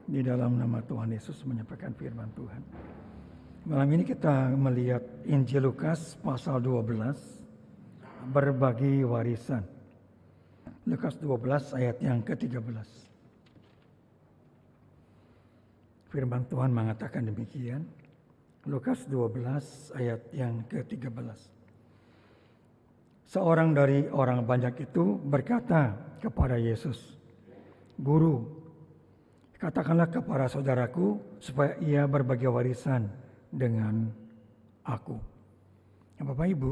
Di dalam nama Tuhan Yesus menyampaikan firman Tuhan. Malam ini kita melihat Injil Lukas pasal 12, berbagi warisan. Lukas 12 ayat yang ke-13. Firman Tuhan mengatakan demikian. Lukas 12 ayat yang ke-13. Seorang dari orang banyak itu berkata kepada Yesus, "Guru, katakanlah kepada saudaraku supaya ia berbagi warisan dengan aku." Bapak Ibu,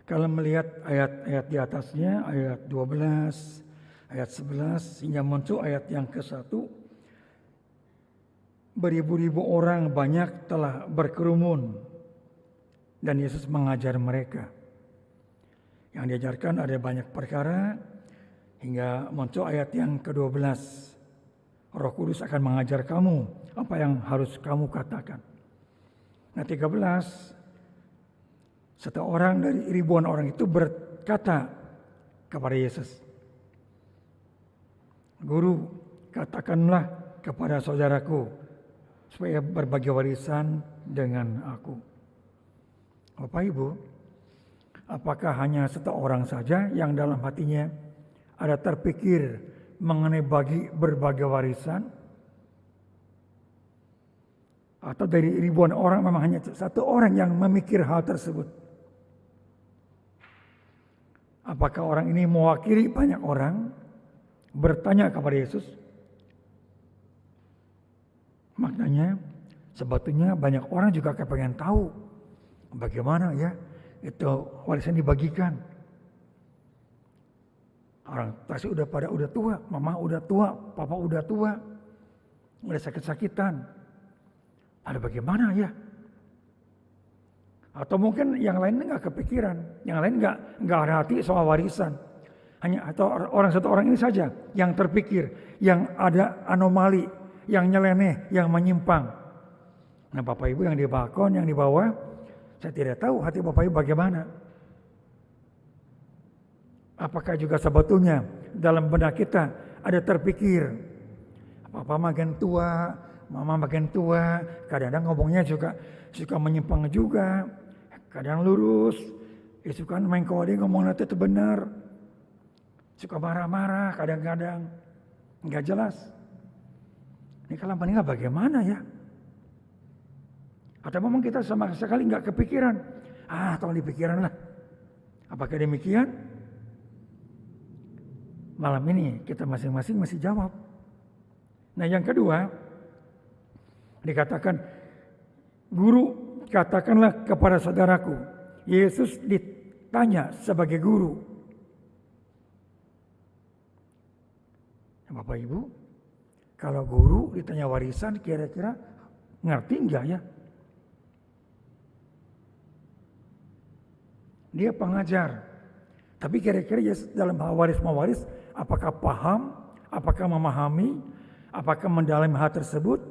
kalau melihat ayat-ayat di atasnya, ayat 12, ayat 11, hingga muncul ayat yang ke-1, beribu-ribu orang banyak telah berkerumun dan Yesus mengajar mereka. Yang diajarkan ada banyak perkara, hingga muncul ayat yang ke-12. Roh Kudus akan mengajar kamu apa yang harus kamu katakan. Nah 13, satu orang dari ribuan orang itu berkata kepada Yesus, "Guru, katakanlah kepada saudaraku supaya berbagi warisan dengan aku." Bapak Ibu, apakah hanya satu orang saja yang dalam hatinya ada terpikir mengenai berbagi warisan? Atau dari ribuan orang memang hanya satu orang yang memikir hal tersebut? Apakah orang ini mewakili banyak orang bertanya kepada Yesus? Maknanya sebetulnya banyak orang juga kepengen tahu bagaimana ya itu warisan dibagikan. Orang pasti udah tua, mama udah tua, papa udah tua, udah sakit-sakitan. Ada bagaimana ya? Atau mungkin yang lain nggak kepikiran, yang lain nggak ada hati soal warisan. Hanya atau satu orang ini saja yang terpikir, yang ada anomali, yang nyeleneh, yang menyimpang. Nah Bapak Ibu yang di balkon, yang di bawah, saya tidak tahu hati Bapak Ibu bagaimana. Apakah juga sebetulnya dalam benak kita ada terpikir, papa makin tua, mama makin tua, kadang-kadang ngomongnya juga suka menyimpang juga, kadang lurus, suka main kode ngomong nanti itu benar, suka marah-marah, kadang-kadang nggak jelas. Ini kalau meninggal bagaimana ya? Atau memang kita sama sekali nggak kepikiran? Tolong dipikiran lah. Apakah demikian? Malam ini kita masing-masing masih jawab. Nah yang kedua, dikatakan, "Guru, katakanlah kepada saudaraku." Yesus ditanya sebagai guru. Bapak Ibu, kalau guru ditanya warisan, kira-kira ngerti enggak ya? Dia pengajar. Tapi kira-kira ya dalam hal waris-mewaris, apakah paham? Apakah memahami? Apakah mendalami hal tersebut?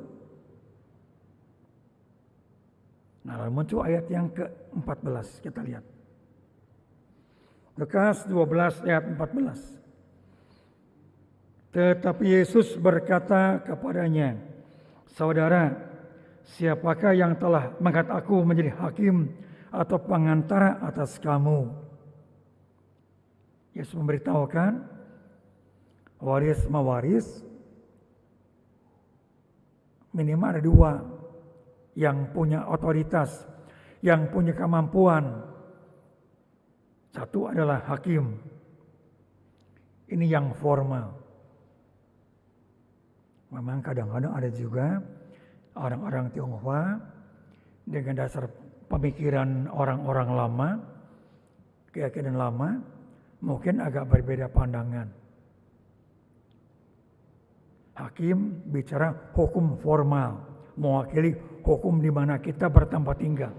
Nah, lalu muncul ayat yang ke-14, kita lihat. Lukas 12 ayat 14. Tetapi Yesus berkata kepadanya, "Saudara, siapakah yang telah mengangkat aku menjadi hakim atau pengantara atas kamu?" Yesus memberitahukan waris-mewaris minimal ada dua yang punya otoritas, yang punya kemampuan. Satu adalah hakim. Ini yang formal. Memang kadang-kadang ada juga orang-orang Tionghoa dengan dasar pemikiran orang-orang lama, keyakinan lama, mungkin agak berbeda pandangan. Hakim bicara hukum formal, mewakili hukum di mana kita bertempat tinggal.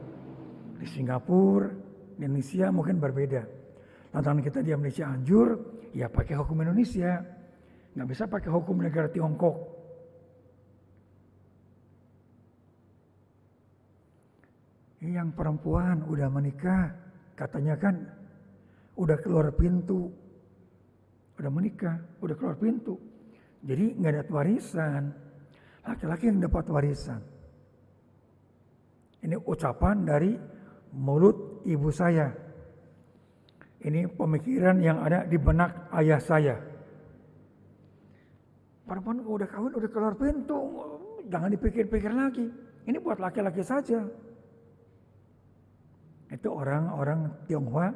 Di Singapura, di Indonesia mungkin berbeda. Lantaran kita di Indonesia Cianjur, ya pakai hukum Indonesia. Nggak bisa pakai hukum negara Tiongkok. Yang perempuan udah menikah, katanya kan udah keluar pintu. Udah menikah, udah keluar pintu. Jadi nggak ada warisan. Laki-laki yang dapat warisan. Ini ucapan dari mulut ibu saya. Ini pemikiran yang ada di benak ayah saya. Perempuan udah kawin, udah keluar pintu, jangan dipikir-pikir lagi. Ini buat laki-laki saja. Itu orang-orang Tionghoa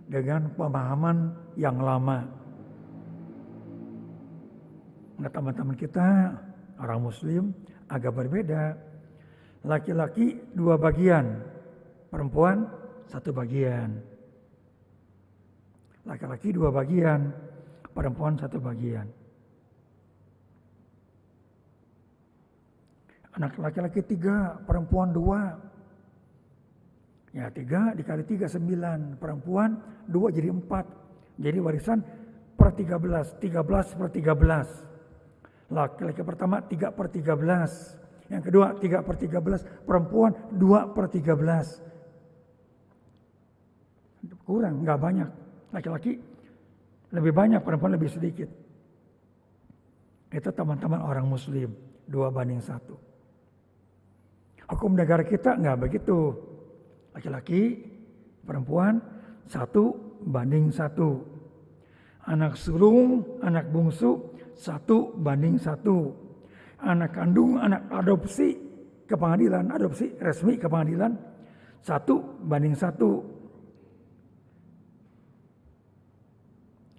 dengan pemahaman yang lama. Nah, teman-teman kita, orang Muslim, agak berbeda. Laki-laki 2 bagian, perempuan 1 bagian. Laki-laki 2 bagian, perempuan 1 bagian. Anak laki-laki 3, perempuan 2. Ya 3 dikali 3 9, perempuan 2 jadi 4. Jadi warisan per 13, 13 per 13. Laki-laki pertama 3 per 13. Yang kedua 3 per 13, perempuan 2 per 13. Kurang, nggak banyak. Laki-laki lebih banyak, perempuan lebih sedikit. Itu teman-teman orang Muslim, 2:1. Hukum negara kita nggak begitu. Laki-laki, perempuan 1:1. Anak sulung, anak bungsu 1:1. Anak kandung, anak adopsi ke pengadilan, adopsi resmi ke pengadilan 1:1.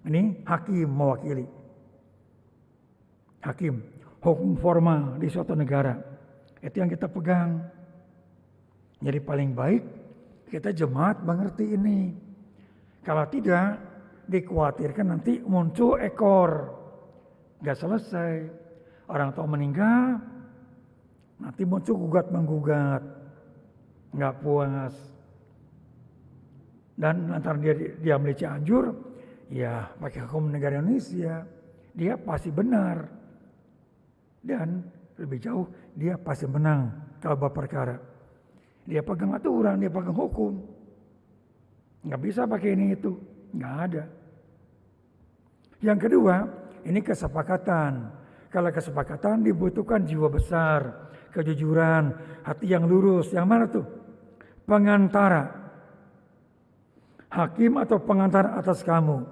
Ini hakim mewakili. Hakim, hukum formal di suatu negara. Itu yang kita pegang. Jadi paling baik kita jemaat mengerti ini. Kalau tidak, dikhawatirkan nanti muncul ekor. Gak selesai. Orang tua meninggal, nanti muncul gugat-menggugat. Gak puas. Dan lantaran dia beli Cianjur, ya pakai hukum negara Indonesia, dia pasti benar. Dan lebih jauh, dia pasti menang kalau berperkara. Dia pegang aturan, dia pegang hukum. Nggak bisa pakai ini itu, nggak ada. Yang kedua, ini kesepakatan. Kalau kesepakatan dibutuhkan jiwa besar, kejujuran, hati yang lurus. Yang mana tuh? Pengantara. Hakim atau pengantar atas kamu.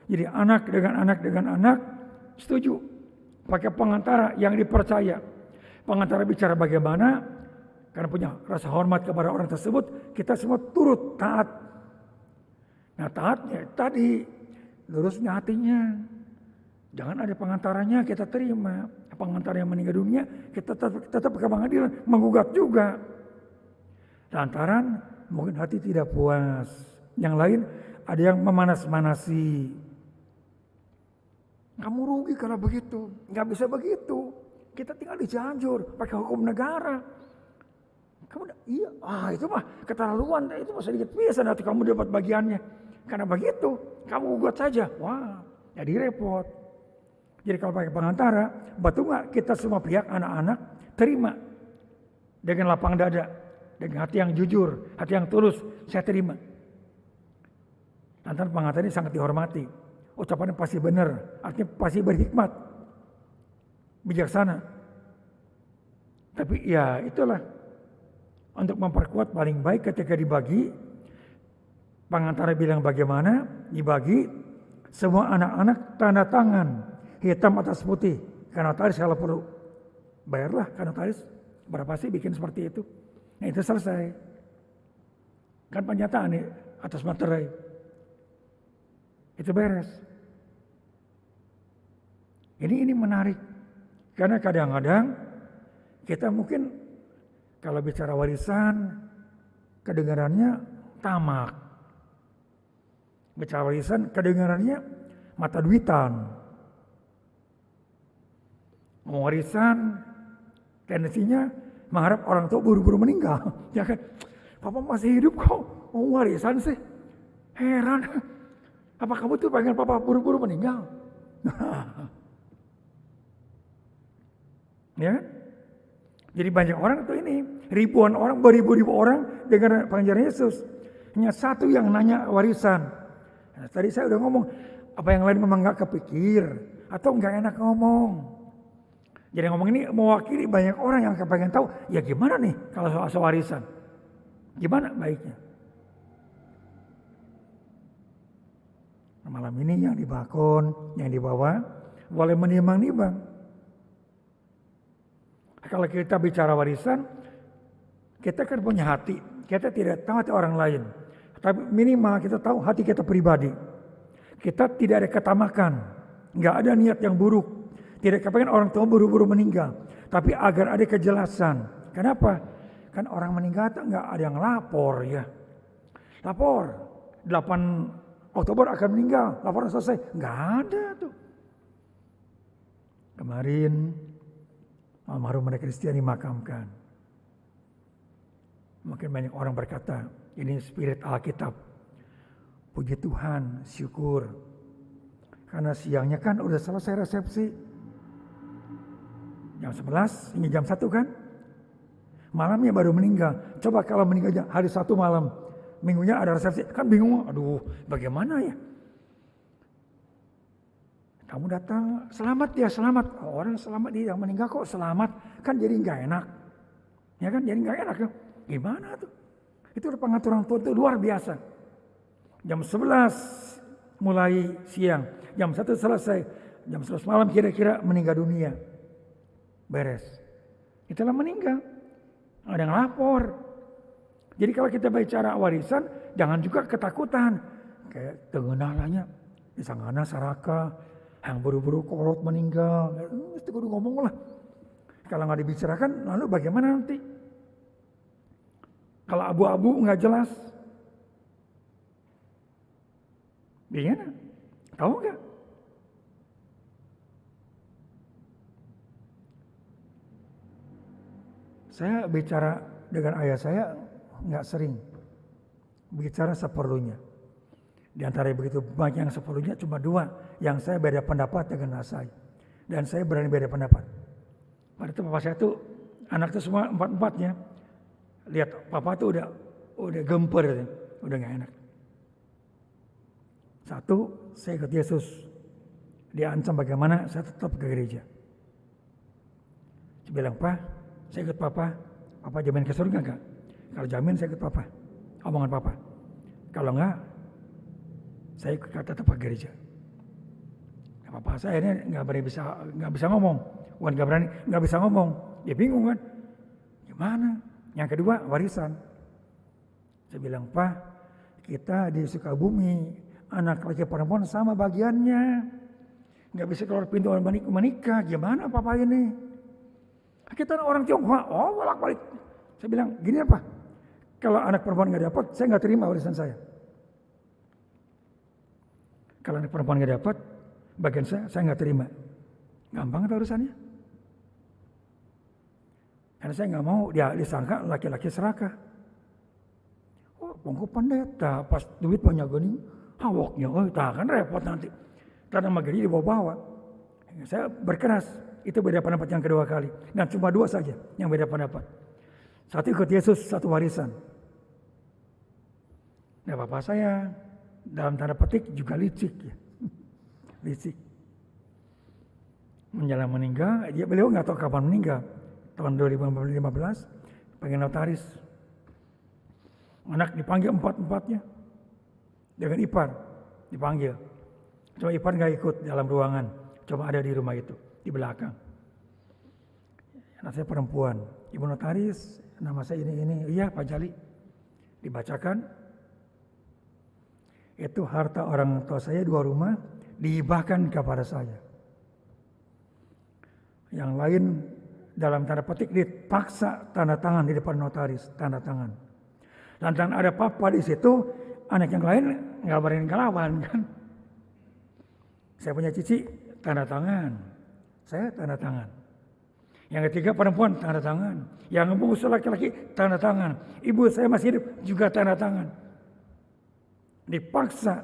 Jadi anak dengan anak setuju. Pakai pengantara yang dipercaya. Pengantara bicara bagaimana, karena punya rasa hormat kepada orang tersebut, kita semua turut taat. Nah taatnya tadi, lurusnya hatinya. Jangan ada pengantaranya kita terima. Pengantar yang meninggal dunia kita tetap ke pengadilan, menggugat juga. Lantaran mungkin hati tidak puas. Yang lain ada yang memanas-manasi. Kamu rugi kalau begitu. Nggak bisa begitu. Kita tinggal di Cianjur, pakai hukum negara. Kamu iya, itu mah keterlaluan. Itu mah sedikit biasa nanti kamu dapat bagiannya. Karena begitu, kamu gugat saja. Wah, jadi repot. Jadi kalau pakai pengantara, betul nggak kita semua pihak anak-anak terima dengan lapang dada, dengan hati yang jujur, hati yang tulus, saya terima. Lantaran pengantar ini sangat dihormati. Ucapannya pasti benar, artinya pasti berhikmat, bijaksana. Tapi ya itulah, untuk memperkuat paling baik ketika dibagi, pengantar bilang bagaimana, dibagi, semua anak-anak tanda tangan, hitam atas putih, karena notaris kalau perlu. Bayarlah karena notaris, berapa sih bikin seperti itu. Nah itu selesai. Kan pernyataan nih atas materai. Itu beres. Ini menarik. Karena kadang-kadang kita mungkin kalau bicara warisan, kedengarannya tamak. Bicara warisan, kedengarannya mata duitan. Mau warisan, tendensinya mengharap orang tua buru-buru meninggal. Ya kan, papa masih hidup kok, mau warisan sih. Heran, apa kamu tuh pengen papa buru-buru meninggal? Ya, jadi banyak orang tuh ini, ribuan orang, beribu-ribu orang dengar pengajaran Yesus. Hanya satu yang nanya warisan. Nah, tadi saya udah ngomong, apa yang lain memang gak kepikir atau gak enak ngomong. Jadi ngomong ini mewakili banyak orang yang kepengen tahu, ya gimana nih kalau soal warisan? Gimana baiknya? Nah, malam ini yang di balkon, yang di bawah, boleh menimbang-nimbang. Kalau kita bicara warisan, kita kan punya hati. Kita tidak tahu hati orang lain. Tapi minimal kita tahu hati kita pribadi. Kita tidak ada ketamakan. Nggak ada niat yang buruk. Tidak kepengen orang tua buru-buru meninggal. Tapi agar ada kejelasan. Kenapa? Kan orang meninggal nggak ada yang lapor ya. Lapor. 8 Oktober akan meninggal. Laporan selesai. Nggak ada tuh. Kemarin almarhum Mada Kristiani dimakamkan. Mungkin banyak orang berkata, ini spirit Alkitab. Puji Tuhan, syukur. Karena siangnya kan udah selesai resepsi. Jam 11 hingga jam 1 kan. Malamnya baru meninggal. Coba kalau meninggal hari Sabtu malam. Minggunya ada resepsi. Kan bingung. Aduh bagaimana ya. Kamu datang, selamat ya selamat. Orang selamat dia yang meninggal kok selamat. Kan jadi gak enak. Ya kan jadi gak enak. Gimana tuh. Itu pengaturan Tuhan itu luar biasa. Jam 11 mulai siang. Jam 1 selesai. Jam 11 malam kira-kira meninggal dunia. Beres. Itulah meninggal. Ada yang lapor. Jadi kalau kita bicara warisan, jangan juga ketakutan. Kayak tengenalanya. Disangana saraka. Yang buru-buru kolot meninggal. Itu kudu ngomong lah. Kalau nggak dibicarakan, lalu bagaimana nanti? Kalau abu-abu nggak jelas. Gimana? Tahu nggak? Saya bicara dengan ayah saya nggak sering. Bicara seperlunya. Di antara begitu banyak yang seperlunya cuma 2 yang saya beda pendapat dengan saya. Dan saya berani beda pendapat. Pada itu papa saya tuh anak tuh semua 4-4-nya. Lihat papa tuh udah gemper, udah nggak enak. 1, saya ikut Yesus. Dia ancam bagaimana saya tetap ke gereja. Saya bilang, Pak, saya ikut papa. Papa jamin ke surga enggak? Kalau jamin saya ikut papa. Omongan papa. Kalau enggak, saya tetap ke gereja. Papa saya ini nggak bisa ngomong. Bukan nggak berani, nggak bisa ngomong. Dia bingung kan. Gimana? Yang kedua, warisan. Saya bilang, Pak, kita di Sukabumi, anak laki perempuan sama bagiannya. Nggak bisa keluar pintu menikah. Gimana papa ini? Kita orang Tionghoa. Oh, bolak-balik. Saya bilang, gini apa? Kalau anak perempuan nggak dapat, saya nggak terima warisan saya. Kalau anak perempuan nggak dapat, bagian saya nggak terima. Gampang itu urusannya. Karena saya nggak mau dia disangka laki-laki serakah. Oh, pongko pendeta, pas duit banyak gini, hawoknya, oh, kan repot nanti. Karena magari dibawa-bawa. Saya berkeras, itu beda pendapat yang kedua kali. Dan cuma 2 saja yang beda pendapat. 1 ikut Yesus, 1 warisan. Nah, bapak saya dalam tanda petik juga licik ya. Licik. Menjelang meninggal, beliau nggak tahu kapan meninggal. Tahun 2015 pengen notaris. Anak dipanggil 4-4-nya. Dengan ipar dipanggil. Cuma ipar nggak ikut dalam ruangan. Cuma ada di rumah itu, di belakang. Anak saya perempuan. Ibu notaris, nama saya ini. Iya Pak Jali. Dibacakan. Itu harta orang tua saya 2 rumah dihibahkan kepada saya. Yang lain dalam tanda petik dipaksa tanda tangan di depan notaris, tanda tangan. Lantaran ada papa di situ, anak yang lain nggak berani ngelawan kan. Saya punya cici tanda tangan, saya tanda tangan. Yang ketiga perempuan tanda tangan, yang bungsu laki-laki tanda tangan. Ibu saya masih hidup juga tanda tangan. Dipaksa,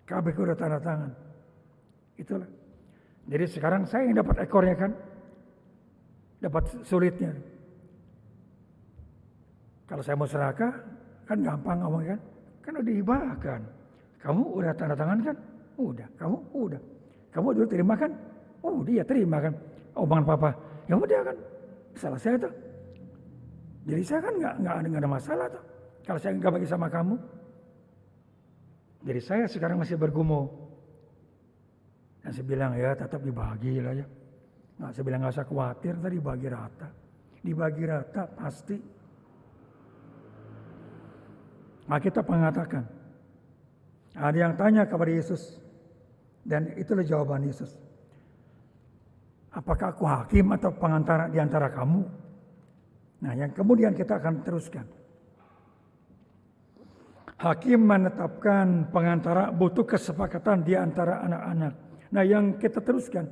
KB udah tanda tangan. Itulah. Jadi sekarang saya yang dapat ekornya kan, dapat sulitnya. Kalau saya mau serakah, kan gampang ngomong kan udah dihibahkan. Kamu udah tanda tangan kan? Udah. Kamu udah. Kamu dulu terima kan? Oh dia terima kan? omongan papa. Ya udah kan, salah saya tuh. Jadi saya kan nggak ada masalah tuh. Kalau saya nggak bagi sama kamu. Jadi saya sekarang masih bergumul. Dan saya bilang ya tetap dibagi lah ya. Nah, saya bilang nggak usah khawatir, tadi dibagi rata. Dibagi rata pasti. Nah, kita mengatakan, ada yang tanya kepada Yesus. Dan itulah jawaban Yesus. Apakah aku hakim atau pengantara di antara kamu? Nah, yang kemudian kita akan teruskan. Hakim menetapkan pengantara butuh kesepakatan di antara anak-anak. Nah, yang kita teruskan.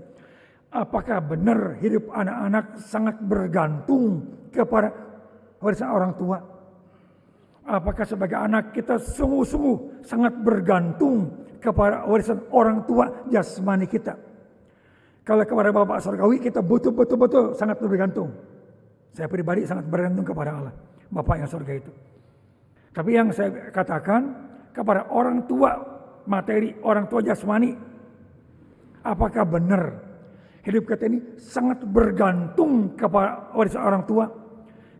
Apakah benar hidup anak-anak sangat bergantung kepada warisan orang tua? Apakah sebagai anak kita sungguh-sungguh sangat bergantung kepada warisan orang tua jasmani kita? Kalau kepada Bapak Surgawi kita betul-betul sangat bergantung. Saya pribadi sangat bergantung kepada Allah, Bapak yang surga itu. Tapi yang saya katakan kepada orang tua materi, orang tua jasmani, apakah benar hidup kita ini sangat bergantung kepada warisan orang tua?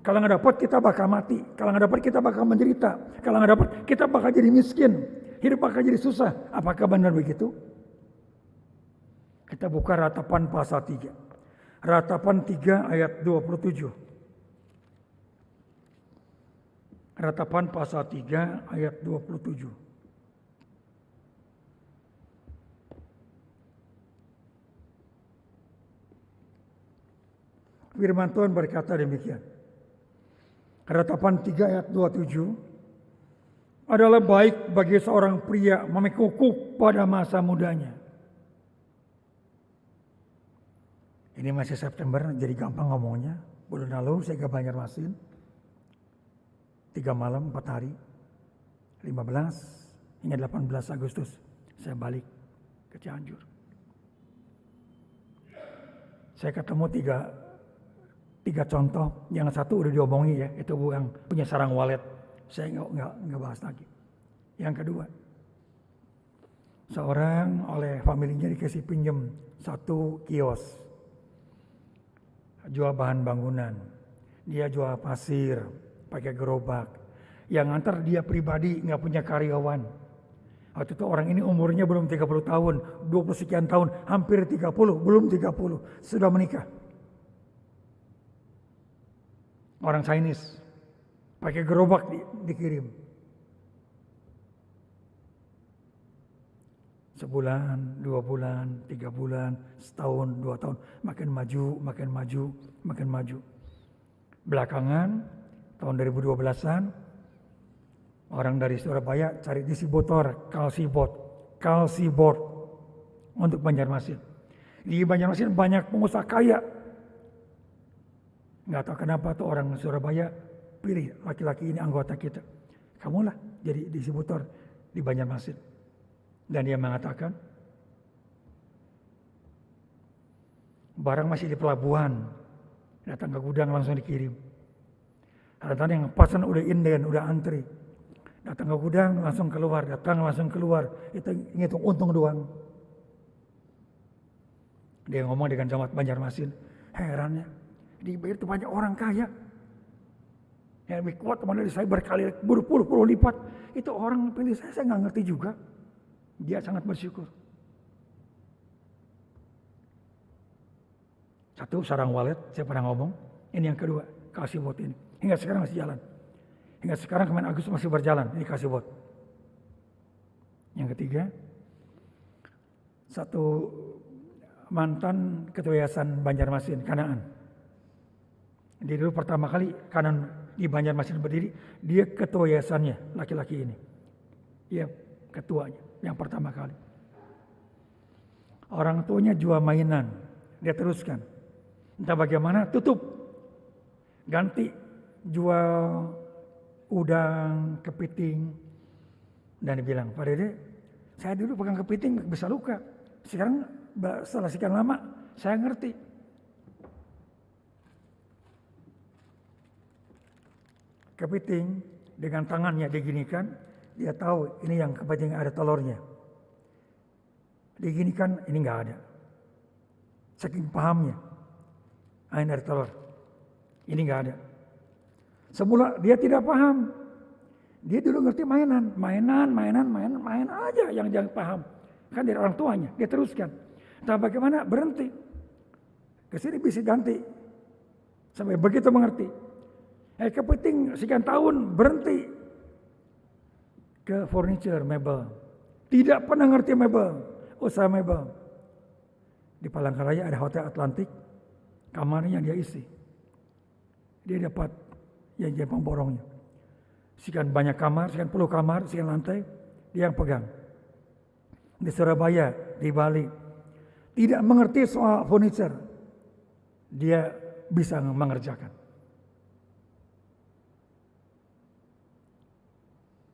Kalau nggak dapat kita bakal mati, kalau nggak dapat kita bakal menderita, kalau nggak dapat kita bakal jadi miskin, hidup bakal jadi susah. Apakah benar begitu? Kita buka Ratapan pasal 3. Ratapan 3 ayat 27. Ratapan pasal 3 ayat 27. Firman Tuhan berkata demikian. Ratapan 3 ayat 27. Adalah baik bagi seorang pria memekuk pada masa mudanya. Ini masih September, jadi gampang ngomongnya. Bulan lalu saya ke Banjarmasin. 3 malam, 4 hari. 15 hingga 18 Agustus. Saya balik ke Cianjur. Saya ketemu tiga contoh. Yang satu udah diomongi ya. Itu yang punya sarang walet. Saya nggak bahas lagi. Yang kedua. Seorang oleh familinya dikasih pinjem 1 kios. Jual bahan bangunan, dia jual pasir, pakai gerobak. Yang ngantar dia pribadi, nggak punya karyawan. Waktu itu orang ini umurnya belum 30 tahun, 20 sekian tahun, hampir 30, belum 30, sudah menikah. Orang Chinese, pakai gerobak dikirim. Sebulan, 2 bulan, 3 bulan, setahun, 2 tahun. Makin maju. Belakangan, tahun 2012-an, orang dari Surabaya cari distributor kalsibot untuk Banjarmasin. Di Banjarmasin banyak pengusaha kaya. Nggak tahu kenapa tuh orang Surabaya pilih laki-laki ini anggota kita. Kamulah jadi distributor di Banjarmasin. Dan dia mengatakan, barang masih di pelabuhan, datang ke gudang langsung dikirim. Ada yang pesan udah inden, udah antri. Datang ke gudang langsung keluar, itu ngitung untung doang. Dia ngomong dengan Camat Banjarmasin, herannya, di Bayar itu banyak orang kaya. Yang lebih kuat teman dari saya berkali berpuluh-puluh lipat. Itu orang pilih saya nggak ngerti juga. Dia sangat bersyukur. Satu, sarang walet, saya pernah ngomong. Ini yang kedua, kalsibot ini. Hingga sekarang masih jalan. Hingga sekarang kemarin Agustus masih berjalan, ini kalsibot. Yang ketiga, satu mantan ketua yayasan Banjarmasin, Kanaan. Dia dulu pertama kali Kanaan di Banjarmasin berdiri, dia ketua yayasannya, laki-laki ini. Dia ketuanya. Yang pertama kali. Orang tuanya jual mainan. Dia teruskan. Entah bagaimana, tutup. Ganti. Jual udang, kepiting. Dan dia bilang, Pak Dede, saya dulu pegang kepiting bisa luka. Sekarang setelah sekian lama, saya ngerti. Kepiting dengan tangannya diginikan. Dia tahu ini yang kepiting ada telurnya. Diginikan ini nggak ada. Saking pahamnya. Ayam dari telur. Ini nggak ada. Semula dia tidak paham. Dia dulu ngerti mainan aja yang jangan paham. Kan dari orang tuanya, dia teruskan. Nah bagaimana berhenti? Kesini bisa ganti. Sampai begitu mengerti. Kepiting sekian tahun berhenti. Ke furniture, mebel. Tidak pernah ngerti mebel. Usaha mebel. Di Palangkaraya ada Hotel Atlantik. Kamarnya dia isi. Dia dapat yang jadi pemborongnya. Sekian banyak kamar, sekian puluh kamar, sekian lantai, dia yang pegang. Di Surabaya, di Bali, tidak mengerti soal furniture, dia bisa mengerjakan.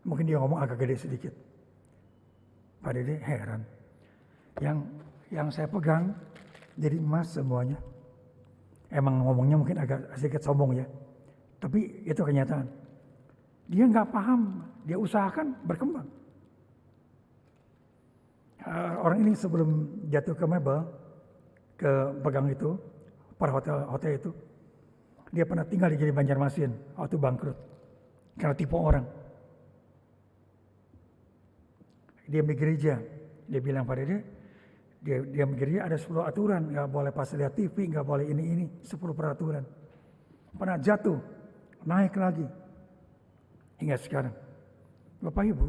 Mungkin dia ngomong agak gede sedikit. Pak Dede heran. Yang saya pegang jadi emas semuanya. Emang ngomongnya mungkin agak sedikit sombong ya. Tapi itu kenyataan. Dia nggak paham, dia usahakan berkembang. Orang ini sebelum jatuh ke mebel, ke pegang itu, para hotel itu, dia pernah tinggal di Banjarmasin waktu bangkrut karena tipu orang. Dia di gereja, dia bilang pada dia di gereja ada 10 aturan, nggak boleh pas lihat TV, nggak boleh ini, 10 peraturan. Pernah jatuh, naik lagi. Hingga sekarang. Bapak Ibu,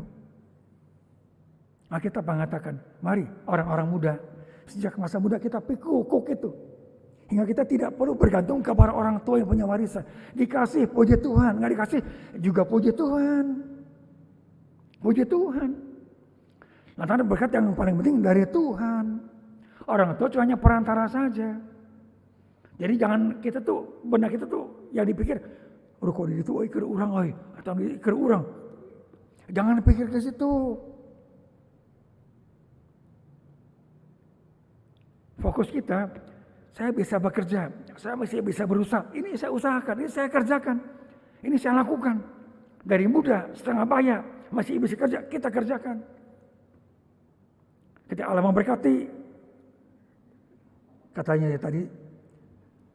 Alkitab mengatakan, mari orang-orang muda, sejak masa muda kita pikuk itu. Hingga kita tidak perlu bergantung kepada orang tua yang punya warisan. Dikasih, puji Tuhan. Nggak dikasih, juga puji Tuhan. Puji Tuhan. Lantaran berkat yang paling penting dari Tuhan. Orang tua cuma hanya perantara saja. Jadi jangan kita tuh, benak kita tuh yang dipikir, kok di situ ikir urang atau ikir urang. Jangan pikir ke situ. Fokus kita, saya bisa bekerja, saya masih bisa berusaha. Ini saya usahakan, ini saya kerjakan. Ini saya lakukan. Dari muda, setengah bayar, masih bisa kerja, kita kerjakan. Ketika Allah memberkati, katanya tadi,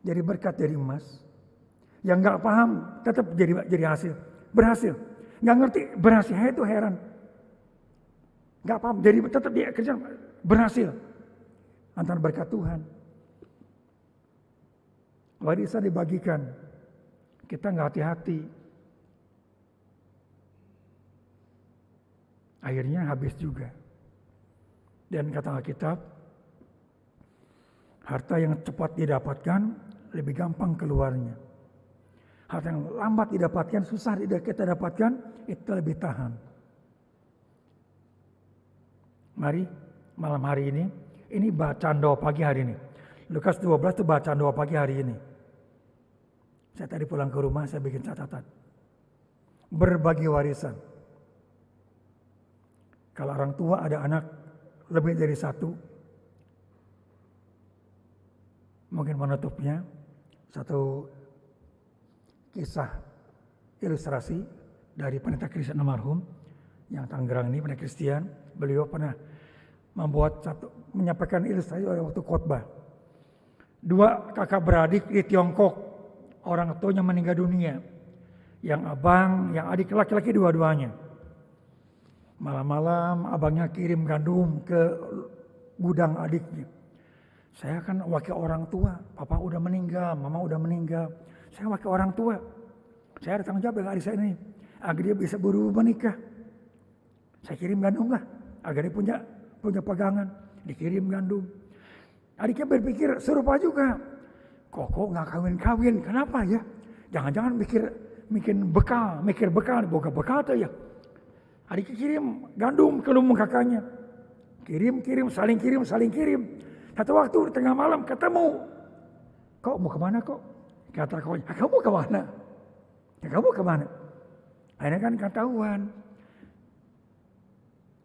jadi berkat dari emas. Yang nggak paham tetap jadi hasil, berhasil. Nggak ngerti berhasil, itu heran. Nggak paham, jadi tetap dia kerja berhasil. Antara berkat Tuhan. Warisan dibagikan, kita nggak hati-hati. Akhirnya habis juga. Dan kata Alkitab, harta yang cepat didapatkan lebih gampang keluarnya. Harta yang lambat didapatkan, susah kita dapatkan, itu lebih tahan. Mari malam hari ini bacaan doa pagi hari ini. Lukas 12 itu bacaan doa pagi hari ini. Saya tadi pulang ke rumah, saya bikin catatan. Berbagi warisan. Kalau orang tua ada anak lebih dari satu, mungkin menutupnya satu kisah ilustrasi dari pendeta Kristen almarhum yang Tangerang ini, pendeta Kristen. Beliau pernah menyampaikan ilustrasi waktu khotbah. 2 kakak beradik di Tiongkok, orang tuanya meninggal dunia. Yang abang, yang adik laki-laki dua-duanya. Malam-malam abangnya kirim gandum ke gudang adiknya. Saya kan wakil orang tua, papa udah meninggal, mama udah meninggal. Saya wakil orang tua. Saya ada tanggung jawab dengan adik saya ini. Agar dia bisa buru menikah. Saya kirim gandum lah. Agar dia punya pegangan. Dikirim gandum. Adiknya berpikir serupa juga. Kok nggak kawin-kawin? Kenapa ya? Jangan-jangan mikir bekal. Boga bekal tuh ya. Adiknya kirim gandum ke lumbung kakaknya. Kirim, saling kirim. Satu waktu di tengah malam ketemu. Kok mau kemana kok? Kata kakaknya, kamu kemana? Ya kamu kemana? Akhirnya kan ketahuan.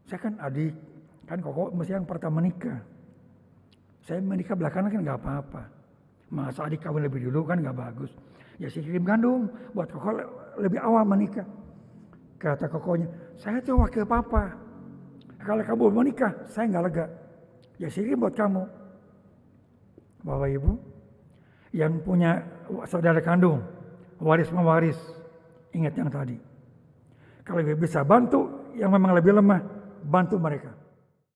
Saya kan adik, kan kok mesti yang pertama menikah. Saya menikah belakangan kan nggak apa-apa. Masa adik kawin lebih dulu kan nggak bagus. Ya saya kirim gandum buat koko lebih awal menikah. Kata kokonya, saya tuh wakil papa. Kalau kamu menikah, saya nggak lega. Ya saya kirim buat kamu. Bapak Ibu, yang punya saudara kandung, waris mewaris. Ingat yang tadi. Kalau bisa bantu yang memang lebih lemah, bantu mereka.